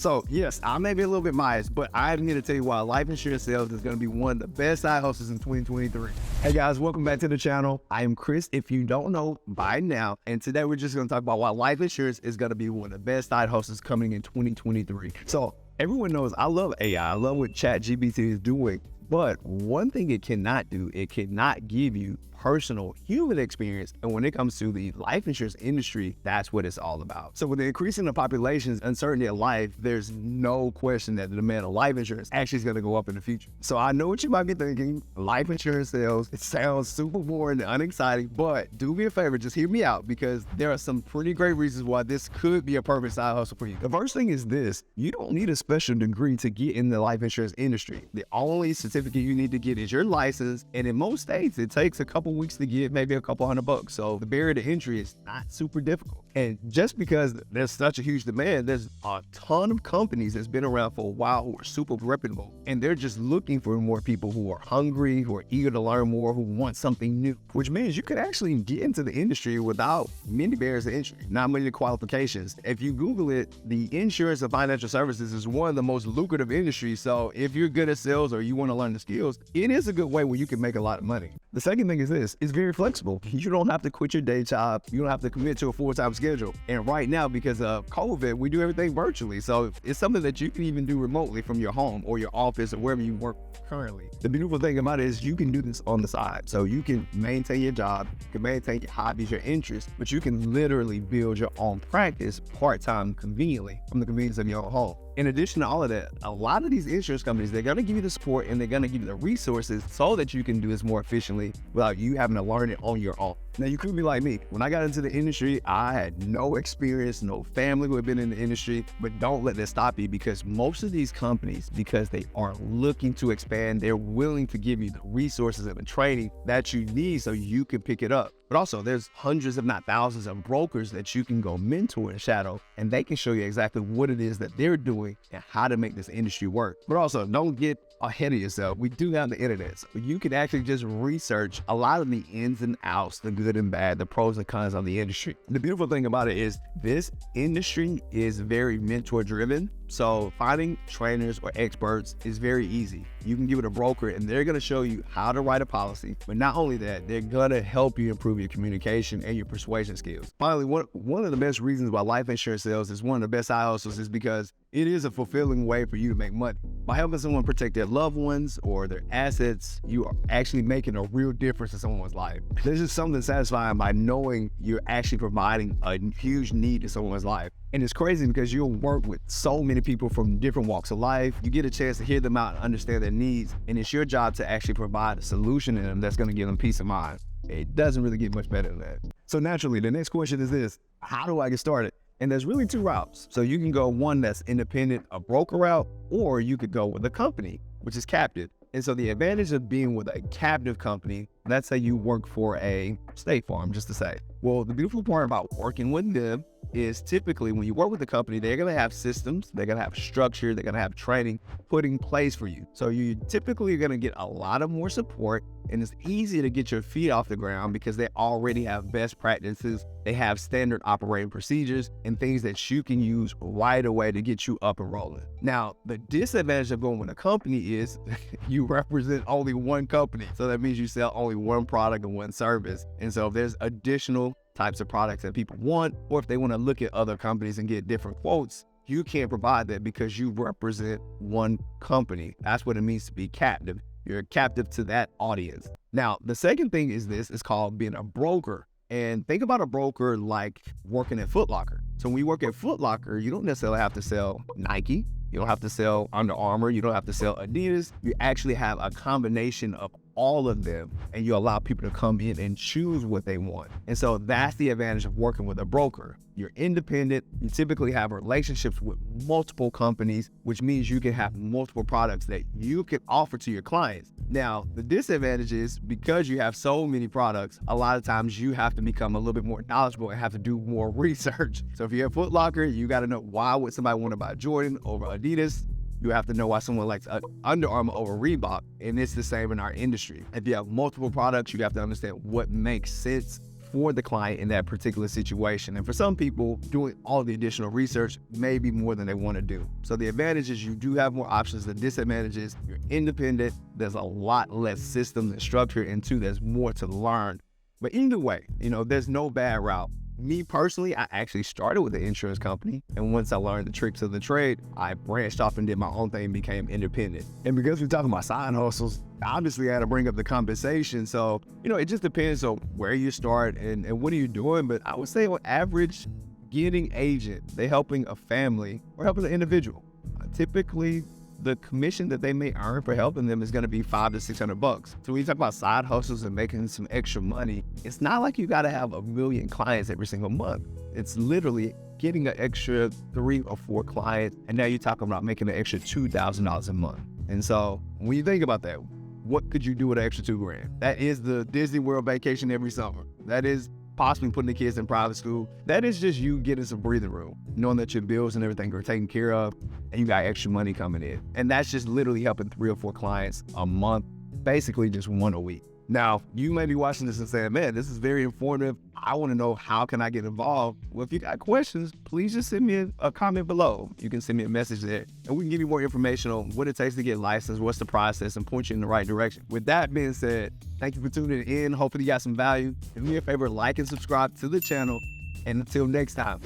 So yes, I may be a little bit biased, but I'm here to tell you why life insurance sales is going to be one of the best side hustles in 2023. Hey guys, welcome back to the channel. I am Chris, if you don't know by now, and today we're just going to talk about why life insurance is going to be one of the best side hustles coming in 2023. So everyone knows I love AI. I love what ChatGPT is doing. But one thing it cannot do, it cannot give you personal human experience. And when it comes to the life insurance industry, that's what it's all about. So with the increasing of population's uncertainty of life, there's no question that the demand of life insurance actually is going to go up in the future. So I know what you might be thinking, life insurance sales, it sounds super boring and unexciting, but do me a favor, just hear me out, because there are some pretty great reasons why this could be a perfect side hustle for you. The first thing is this: you don't need a special degree to get in the life insurance industry. The only certificate you need to get is your license, and in most states it takes a couple weeks to get, maybe a couple $100. So the barrier to entry is not super difficult. And just because there's such a huge demand, there's a ton of companies that's been around for a while who are super reputable, and they're just looking for more people who are hungry, who are eager to learn more, who want something new, which means you could actually get into the industry without many barriers to entry, not many qualifications. If you Google it, the insurance and financial services is one of the most lucrative industries. So if you're good at sales or you want to learn the skills, it is a good way where you can make a lot of money. The second thing is this: it's very flexible. You don't have to quit your day job. You don't have to commit to a full-time schedule. And right now, because of COVID, we do everything virtually. So it's something that you can even do remotely from your home or your office or wherever you work currently. The beautiful thing about it is you can do this on the side. So you can maintain your job, you can maintain your hobbies, your interests, but you can literally build your own practice part-time conveniently from the convenience of your own home. In addition to all of that, a lot of these insurance companies, they're going to give you the support and they're going to give you the resources so that you can do this more efficiently without you having to learn it on your own. Now, you could be like me. When I got into the industry, I had no experience, no family who had been in the industry, but don't let that stop you, because most of these companies, because they are looking to expand, they're willing to give you the resources and the training that you need so you can pick it up. But also, there's hundreds, if not thousands, of brokers that you can go mentor and shadow, and they can show you exactly what it is that they're doing and how to make this industry work. But also, don't get ahead of yourself. We do have the internet, so you can actually just research a lot of the ins and outs, the good and bad, the pros and cons of the industry. The beautiful thing about it is this industry is very mentor driven. So finding trainers or experts is very easy. You can give it a broker and they're going to show you how to write a policy. But not only that, they're going to help you improve your communication and your persuasion skills. Finally, one of the best reasons why life insurance sales is one of the best side hustles is because it is a fulfilling way for you to make money. By helping someone protect their loved ones or their assets, you are actually making a real difference in someone's life. There's just something satisfying by knowing you're actually providing a huge need in someone's life. And it's crazy because you'll work with so many people from different walks of life. You get a chance to hear them out and understand their needs. And it's your job to actually provide a solution to them that's going to give them peace of mind. It doesn't really get much better than that. So naturally, the next question is this: how do I get started? And there's really two routes. So you can go one that's independent, a broker route, or you could go with a company, which is captive. And so the advantage of being with a captive company, let's say you work for a State Farm, just to say. Well, the beautiful part about working with them is typically when you work with a company, they're going to have systems, they're going to have structure, they're going to have training put in place for you. So you typically are going to get a lot of more support, and it's easy to get your feet off the ground because they already have best practices. They have standard operating procedures and things that you can use right away to get you up and rolling. Now, the disadvantage of going with a company is you represent only one company. So that means you sell only one product and one service. And so if there's additional types of products that people want, or if they want to look at other companies and get different quotes, you can't provide that because you represent one company. That's what it means to be captive. You're captive to that audience. Now, the second thing is this, it's called being a broker. And think about a broker like working at Foot Locker. So when you work at Foot Locker, you don't necessarily have to sell Nike. You don't have to sell Under Armour. You don't have to sell Adidas. You actually have a combination of all of them, and you allow people to come in and choose what they want. And so that's the advantage of working with a broker. You're independent. You typically have relationships with multiple companies, which means you can have multiple products that you can offer to your clients. Now, the disadvantage is because you have so many products, a lot of times you have to become a little bit more knowledgeable and have to do more research. So if you're at Foot Locker, you got to know why would somebody want to buy Jordan over Adidas. You have to know why someone likes Under Armour over Reebok, and it's the same in our industry. If you have multiple products, you have to understand what makes sense for the client in that particular situation. And for some people, doing all the additional research may be more than they want to do. So the advantage is you do have more options. The disadvantage is you're independent. There's a lot less systems and structure, and two, there's more to learn. But either way, there's no bad route. Me personally, I actually started with an insurance company, and once I learned the tricks of the trade, I branched off and did my own thing and became independent. And because we're talking about side hustles, obviously I had to bring up the compensation. So, it just depends on where you start and what are you doing. But I would say on average, getting agent, they're helping a family or helping an individual. Typically, the commission that they may earn for helping them is going to be $500 to $600. So when you talk about side hustles and making some extra money, it's not like you got to have 1 million clients every single month. It's literally getting an extra 3 or 4 clients, and now you're talking about making an extra $2,000 a month. And so when you think about that, what could you do with an extra $2,000? That is the Disney World vacation every summer. That is possibly putting the kids in private school. That is just you getting some breathing room, knowing that your bills and everything are taken care of and you got extra money coming in. And that's just literally helping 3 or 4 clients a month, basically just 1 a week. Now, you may be watching this and saying, man, this is very informative. I want to know, how can I get involved? Well, if you got questions, please just send me a comment below. You can send me a message there and we can give you more information on what it takes to get licensed, what's the process, and point you in the right direction. With that being said, thank you for tuning in. Hopefully you got some value. Do me a favor, like and subscribe to the channel. And until next time.